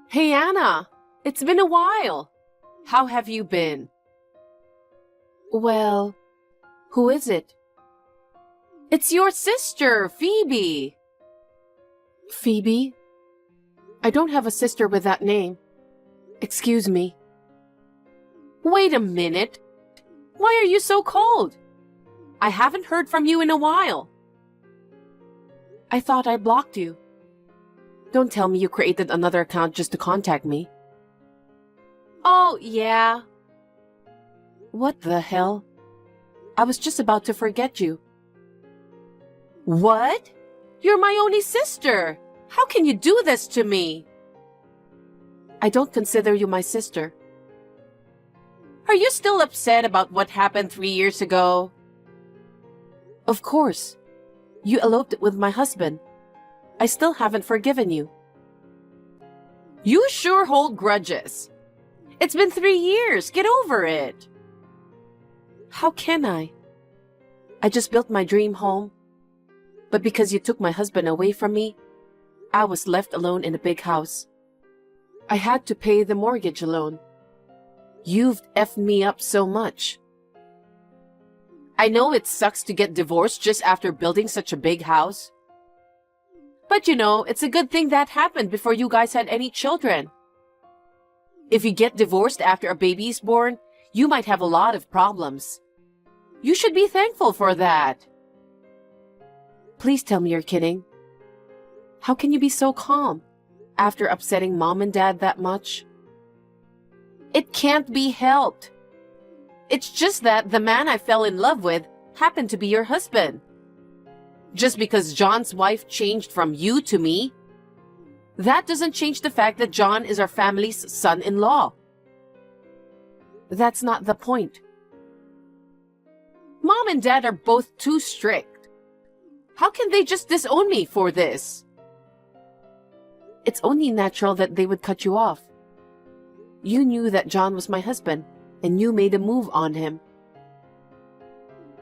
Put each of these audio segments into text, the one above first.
Hey Anna, it's been a while. How have you been? Well, who is it? It's your sister, Phoebe. Phoebe? I don't have a sister with that name. Excuse me. Wait a minute. Why are you so cold? I haven't heard from you in a while. I thought I blocked you. Don't tell me you created another account just to contact me. Oh, yeah. What the hell? I was just about to forget you. What? You're my only sister. How can you do this to me? I don't consider you my sister. Are you still upset about what happened 3 years ago? Of course. You eloped with my husband. I still haven't forgiven you. You sure hold grudges. It's been 3 years. Get over it. How can I? I just built my dream home. But because you took my husband away from me, I was left alone in a big house. I had to pay the mortgage alone. You've effed me up so much. I know it sucks to get divorced just after building such a big house. But it's a good thing that happened before you guys had any children. If you get divorced after a baby is born, you might have a lot of problems. You should be thankful for that. Please tell me you're kidding. How can you be so calm after upsetting Mom and Dad that much? It can't be helped. It's just that the man I fell in love with happened to be your husband. Just because John's wife changed from you to me, that doesn't change the fact that John is our family's son-in-law. That's not the point. Mom and Dad are both too strict. How can they just disown me for this? It's only natural that they would cut you off. You knew that John was my husband, and you made a move on him.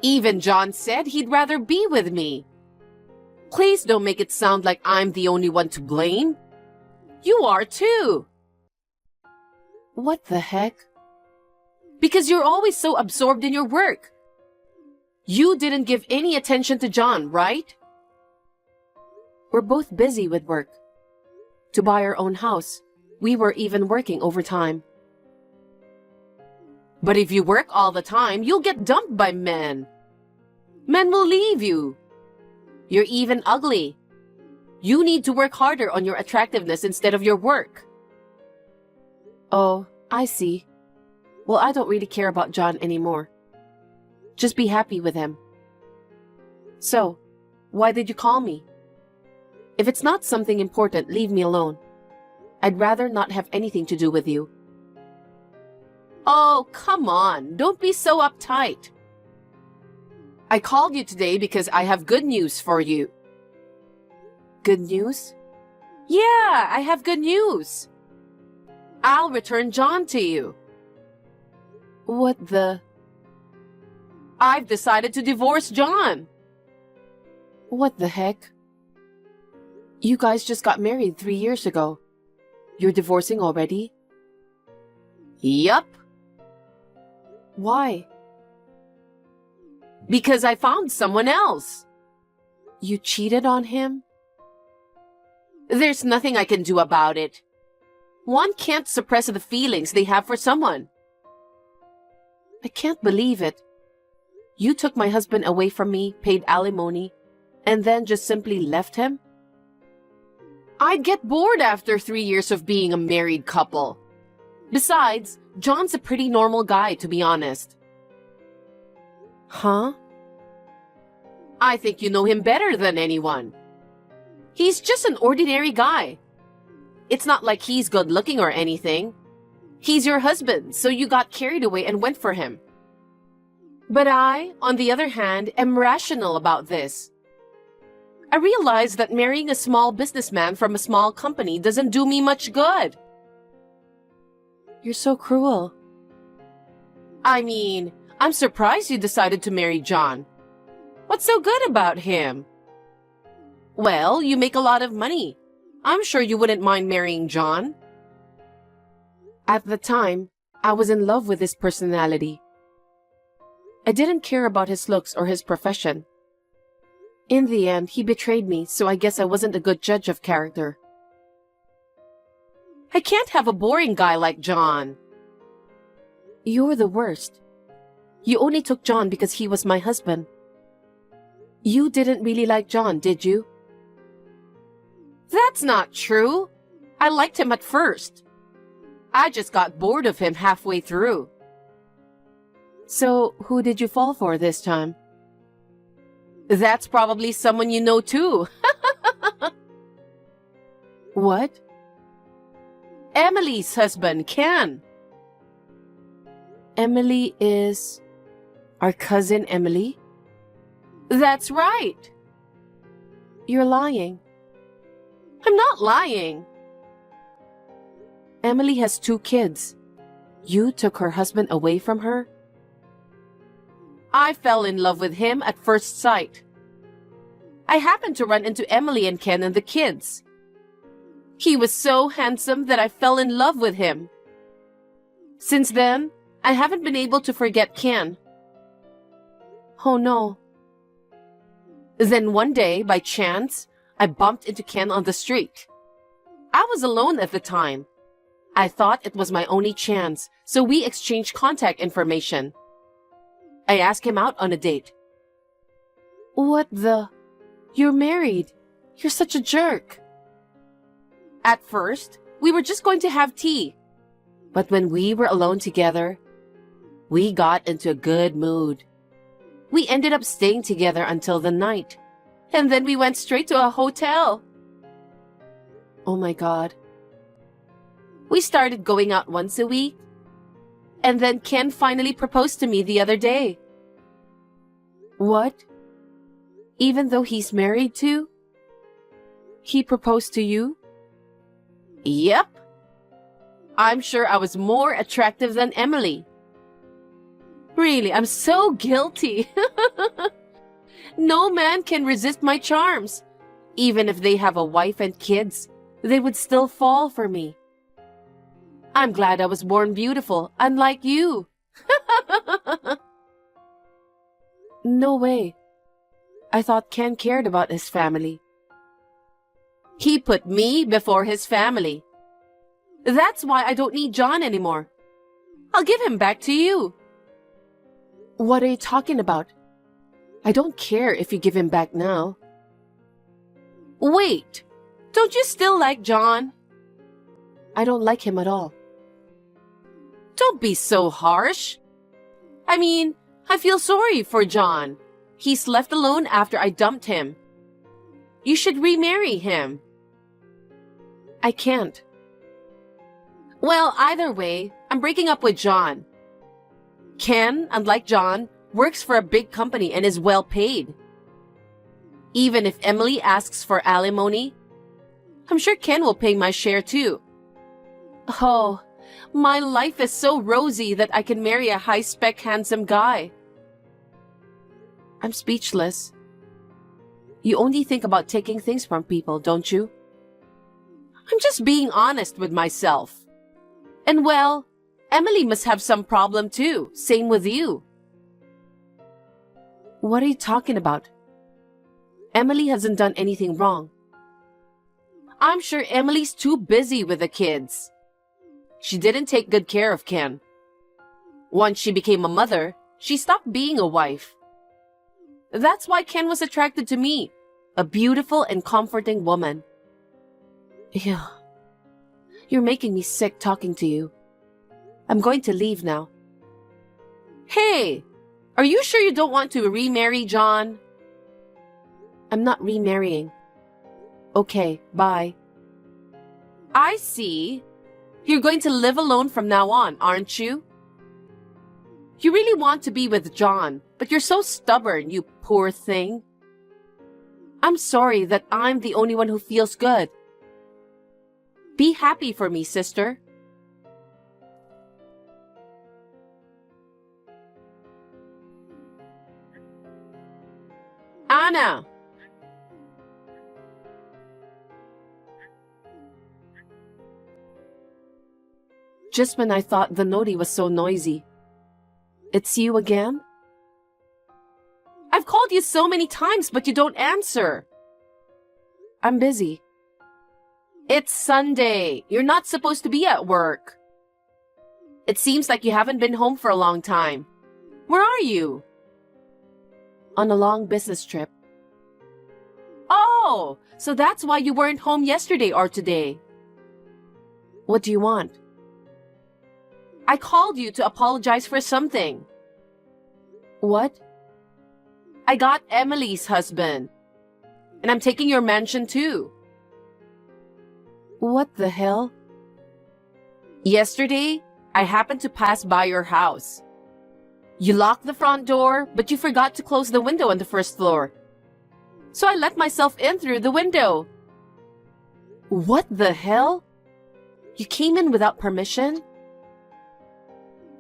Even John said he'd rather be with me. Please don't make it sound like I'm the only one to blame. You are too. What the heck? Because you're always so absorbed in your work. You didn't give any attention to John, right? We're both busy with work. To buy our own house, we were even working overtime. But if you work all the time, you'll get dumped by men. Men will leave you. You're even ugly. You need to work harder on your attractiveness instead of your work. Oh, I see. Well, I don't really care about John anymore. Just be happy with him. So, why did you call me? If it's not something important, leave me alone. I'd rather not have anything to do with you. Oh, come on. Don't be so uptight. I called you today because I have good news for you. Good news? Yeah, I have good news. I'll return John to you. What the? I've decided to divorce John. What the heck? You guys just got married 3 years ago. You're divorcing already? Yup. Why? Because I found someone else. You cheated on him? There's nothing I can do about it. One can't suppress the feelings they have for someone. I can't believe it. You took my husband away from me, paid alimony, and then just simply left him? I'd get bored after 3 years of being a married couple. Besides, John's a pretty normal guy, to be honest. Huh? I think you know him better than anyone. He's just an ordinary guy. It's not like he's good looking or anything. He's your husband, so you got carried away and went for him. But I, on the other hand, am rational about this. I realize that marrying a small businessman from a small company doesn't do me much good. You're so cruel. I mean, I'm surprised you decided to marry John. What's so good about him? Well, you make a lot of money. I'm sure you wouldn't mind marrying John. At the time, I was in love with his personality. I didn't care about his looks or his profession. In the end, he betrayed me, so I guess I wasn't a good judge of character. I can't have a boring guy like John. You're the worst. You only took John because he was my husband. You didn't really like John, did you? That's not true. I liked him at first. I just got bored of him halfway through. So, who did you fall for this time? That's probably someone you know too. What? Emily's husband, Ken. Emily is... our cousin Emily? That's right. You're lying. I'm not lying. Emily has 2 kids. You took her husband away from her? I fell in love with him at first sight. I happened to run into Emily and Ken and the kids. He was so handsome that I fell in love with him. Since then, I haven't been able to forget Ken. Oh no. Then one day, by chance, I bumped into Ken on the street. I was alone at the time. I thought it was my only chance, so we exchanged contact information. I asked him out on a date. What the? You're married. You're such a jerk. At first, we were just going to have tea. But when we were alone together, we got into a good mood. We ended up staying together until the night. And then we went straight to a hotel. Oh my God. We started going out once a week. And then Ken finally proposed to me the other day. What? Even though he's married too? He proposed to you? Yep. I'm sure I was more attractive than Emily. Really, I'm so guilty. No man can resist my charms. Even if they have a wife and kids, they would still fall for me. I'm glad I was born beautiful, unlike you. No way. I thought Ken cared about his family. He put me before his family. That's why I don't need John anymore. I'll give him back to you. What are you talking about? I don't care if you give him back now. Wait, don't you still like John? I don't like him at all. Don't be so harsh. I mean, I feel sorry for John. He's left alone after I dumped him. You should remarry him. I can't. Well, either way, I'm breaking up with John. Ken, unlike John, works for a big company and is well paid. Even if Emily asks for alimony, I'm sure Ken will pay my share too. Oh, my life is so rosy that I can marry a high-spec handsome guy. I'm speechless. You only think about taking things from people, don't you? I'm just being honest with myself. And well, Emily must have some problem too. Same with you. What are you talking about? Emily hasn't done anything wrong. I'm sure Emily's too busy with the kids. She didn't take good care of Ken. Once she became a mother, she stopped being a wife. That's why Ken was attracted to me, a beautiful and comforting woman. Yeah. You're making me sick talking to you. I'm going to leave now. Hey, are you sure you don't want to remarry John? I'm not remarrying. Okay, bye. I see. You're going to live alone from now on, aren't you? You really want to be with John, but you're so stubborn, you poor thing. I'm sorry that I'm the only one who feels good. Be happy for me, sister. Anna! just when I thought the noti was so noisy. It's you again? I've called you so many times, but you don't answer. I'm busy. It's Sunday. You're not supposed to be at work. It seems like you haven't been home for a long time. Where are you? On a long business trip. Oh, so that's why you weren't home yesterday or today. What do you want? I called you to apologize for something. What? I got Emily's husband. And I'm taking your mansion too. What the hell? Yesterday, I happened to pass by your house. You locked the front door, but you forgot to close the window on the first floor. So I let myself in through the window. What the hell? You came in without permission?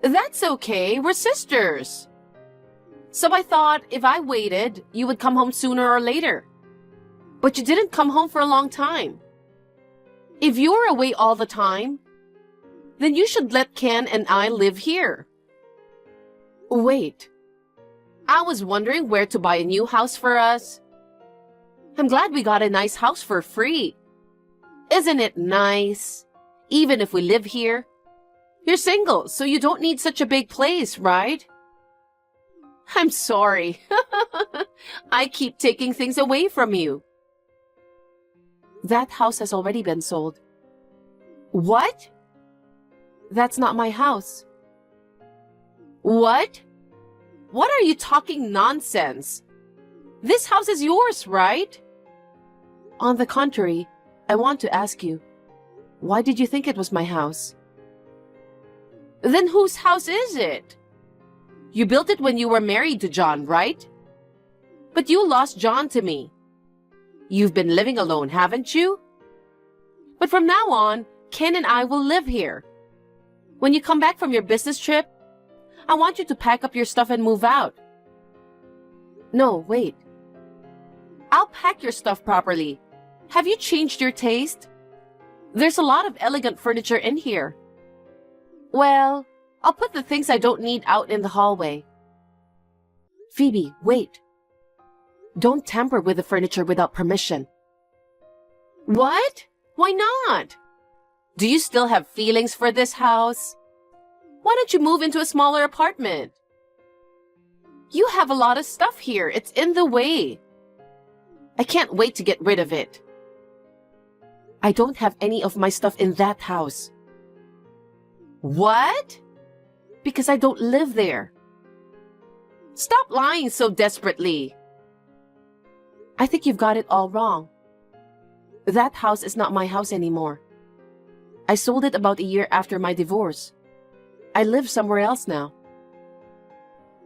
That's okay, we're sisters. So I thought if I waited, you would come home sooner or later. But you didn't come home for a long time. If you're away all the time, then you should let Ken and I live here. Wait. I was wondering where to buy a new house for us. I'm glad we got a nice house for free. Isn't it nice? Even if we live here. You're single, so you don't need such a big place, right? I'm sorry. I keep taking things away from you. That house has already been sold. What? That's not my house. What? What are you talking nonsense? This house is yours, right? On the contrary, I want to ask you, why did you think it was my house? Then whose house is it? You built it when you were married to John, right? But you lost John to me. You've been living alone, haven't you? But from now on, Ken and I will live here. When you come back from your business trip, I want you to pack up your stuff and move out. No, wait. I'll pack your stuff properly. Have you changed your taste? There's a lot of elegant furniture in here. Well, I'll put the things I don't need out in the hallway. Phoebe, wait. Don't tamper with the furniture without permission. What? Why not? Do you still have feelings for this house? Why don't you move into a smaller apartment? You have a lot of stuff here. It's in the way. I can't wait to get rid of it. I don't have any of my stuff in that house. What? Because I don't live there. Stop lying so desperately. I think you've got it all wrong. That house is not my house anymore. I sold it about a year after my divorce. I live somewhere else now.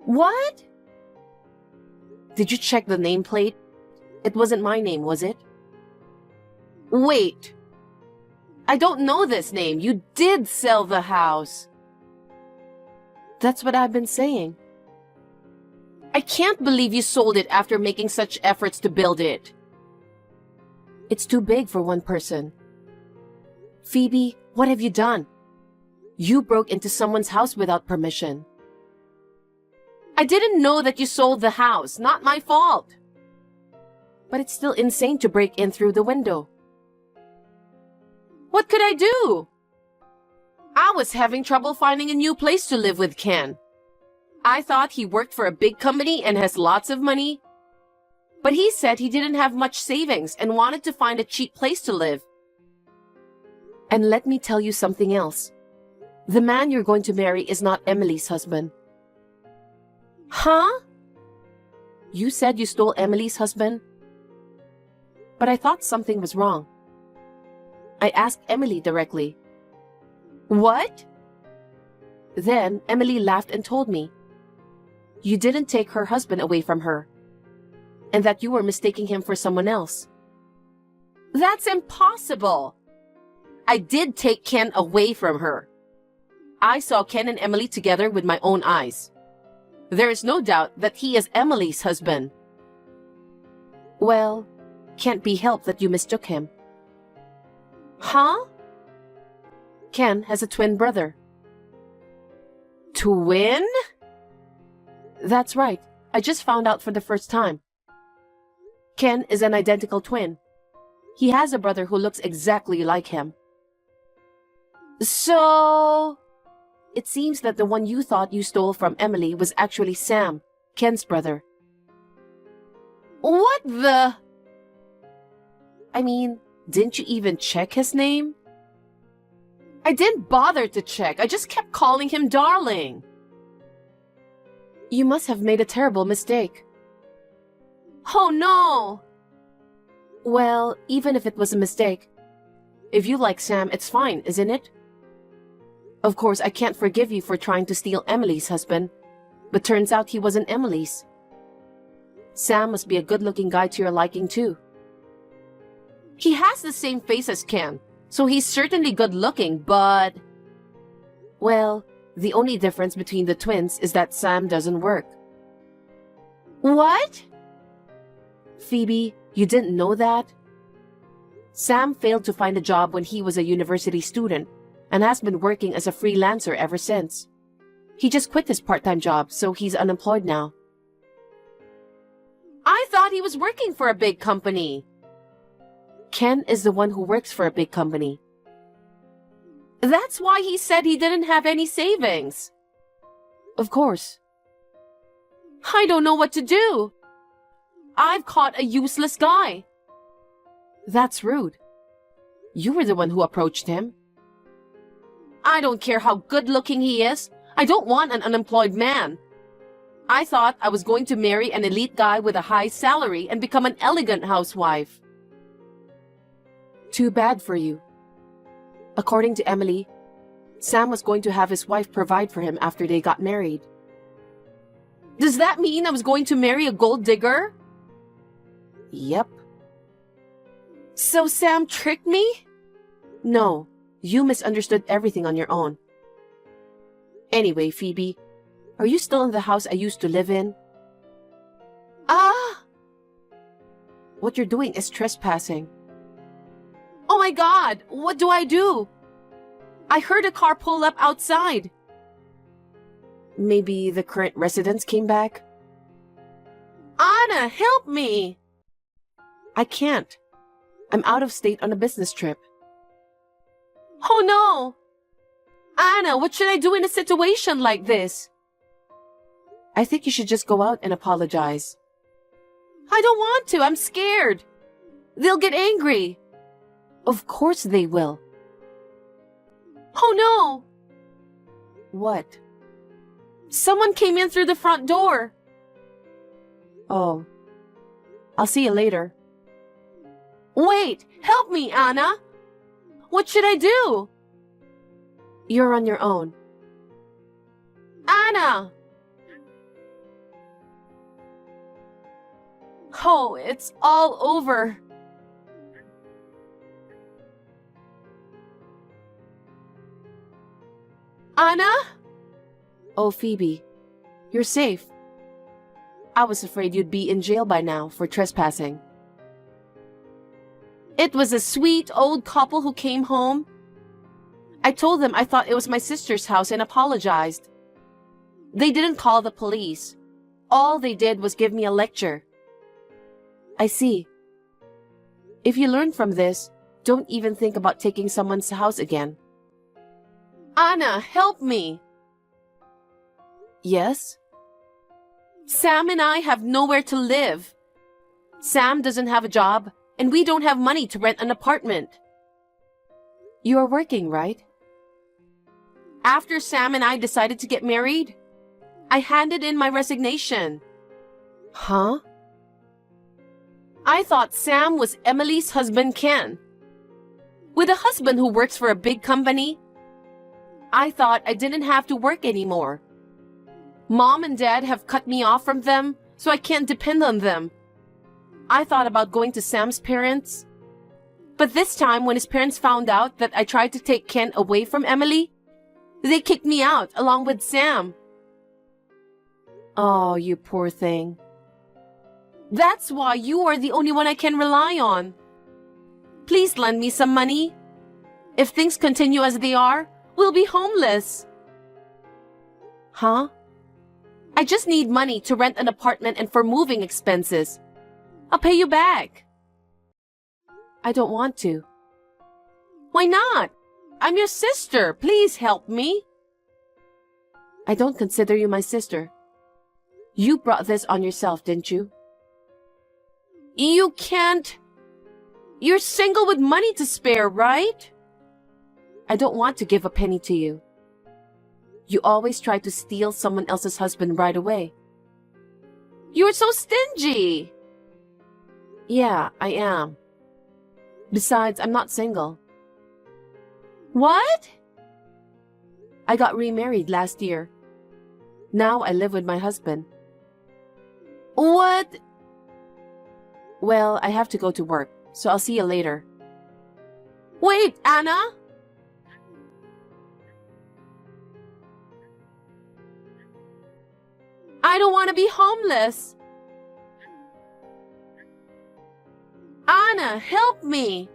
What? Did you check the nameplate? It wasn't my name, was it? Wait. I don't know this name. You did sell the house. That's what I've been saying. I can't believe you sold it after making such efforts to build it. It's too big for one person. Phoebe, what have you done? You broke into someone's house without permission. I didn't know that you sold the house. Not my fault. But it's still insane to break in through the window. What could I do? I was having trouble finding a new place to live with Ken. I thought he worked for a big company and has lots of money. But he said he didn't have much savings and wanted to find a cheap place to live. And let me tell you something else. The man you're going to marry is not Emily's husband. Huh? You said you stole Emily's husband? But I thought something was wrong. I asked Emily directly. What? Then Emily laughed and told me. You didn't take her husband away from her, and that you were mistaking him for someone else. That's impossible. I did take Ken away from her. I saw Ken and Emily together with my own eyes. There is no doubt that he is Emily's husband. Well, can't be helped that you mistook him. Huh? Ken has a twin brother. Twin? That's right. I just found out for the first time. Ken is an identical twin. He has a brother who looks exactly like him. So, it seems that the one you thought you stole from Emily was actually Sam, Ken's brother. What the? I mean, didn't you even check his name? I didn't bother to check. I just kept calling him darling. You must have made a terrible mistake. Oh no! Well, even if it was a mistake, if you like Sam, it's fine, isn't it? Of course, I can't forgive you for trying to steal Emily's husband, but turns out he wasn't Emily's. Sam must be a good-looking guy to your liking, too. He has the same face as Ken, so he's certainly good-looking, but... Well, the only difference between the twins is that Sam doesn't work. What? Phoebe, you didn't know that? Sam failed to find a job when he was a university student and has been working as a freelancer ever since. He just quit his part-time job, so he's unemployed now. I thought he was working for a big company. Ken is the one who works for a big company. That's why he said he didn't have any savings. Of course. I don't know what to do. I've caught a useless guy. That's rude. You were the one who approached him. I don't care how good-looking he is. I don't want an unemployed man. I thought I was going to marry an elite guy with a high salary and become an elegant housewife. Too bad for you. According to Emily, Sam was going to have his wife provide for him after they got married. Does that mean I was going to marry a gold digger? Yep. So Sam tricked me? No, you misunderstood everything on your own. Anyway, Phoebe, are you still in the house I used to live in? Ah! What you're doing is trespassing. Oh my God, what do I do? I heard a car pull up outside. Maybe the current residents came back? Anna, help me! I can't. I'm out of state on a business trip. Oh no! Anna, what should I do in a situation like this? I think you should just go out and apologize. I don't want to. I'm scared. They'll get angry. Of course they will. Oh no! What? Someone came in through the front door. Oh. I'll see you later. Wait! Help me, Anna! What should I do? You're on your own. Anna! Oh, it's all over. Anna? Oh, Phoebe, you're safe. I was afraid you'd be in jail by now for trespassing. It was a sweet old couple who came home. I told them I thought it was my sister's house and apologized. They didn't call the police. All they did was give me a lecture. I see. If you learn from this, don't even think about taking someone's house again. Anna, help me. Yes? Sam and I have nowhere to live. Sam doesn't have a job, and we don't have money to rent an apartment. You are working, right? After Sam and I decided to get married, I handed in my resignation. Huh? I thought Sam was Emily's husband, Ken. With a husband who works for a big company, I thought I didn't have to work anymore. Mom and Dad have cut me off from them, so I can't depend on them. I thought about going to Sam's parents. But this time, when his parents found out that I tried to take Ken away from Emily, they kicked me out along with Sam. Oh, you poor thing. That's why you are the only one I can rely on. Please lend me some money. If things continue as they are, we'll be homeless. Huh? I just need money to rent an apartment and for moving expenses. I'll pay you back. I don't want to. Why not? I'm your sister. Please help me. I don't consider you my sister. You brought this on yourself, didn't you? You can't. You're single with money to spare, right? I don't want to give a penny to you. You always try to steal someone else's husband right away. You're so stingy. Yeah, I am. Besides, I'm not single. What? I got remarried last year. Now I live with my husband. What? Well, I have to go to work, so I'll see you later. Wait, Anna? I don't want to be homeless. Anna, help me.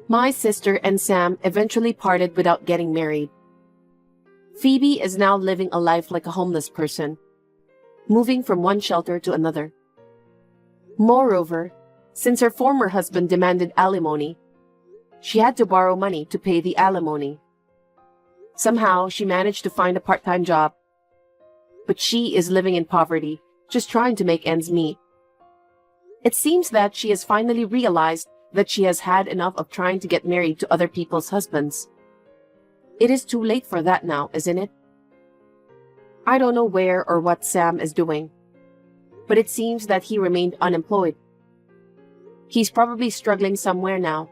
My sister and Sam eventually parted without getting married. Phoebe is now living a life like a homeless person, moving from one shelter to another. Moreover, since her former husband demanded alimony, she had to borrow money to pay the alimony. Somehow, she managed to find a part-time job, but she is living in poverty, just trying to make ends meet. It seems that she has finally realized that she has had enough of trying to get married to other people's husbands. It is too late for that now, isn't it? I don't know where or what Sam is doing, but it seems that he remained unemployed. He's probably struggling somewhere now.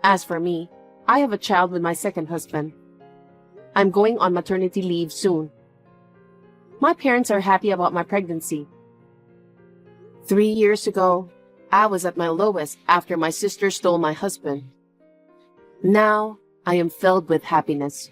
As for me, I have a child with my second husband. I'm going on maternity leave soon. My parents are happy about my pregnancy. 3 years ago, I was at my lowest after my sister stole my husband. Now, I am filled with happiness.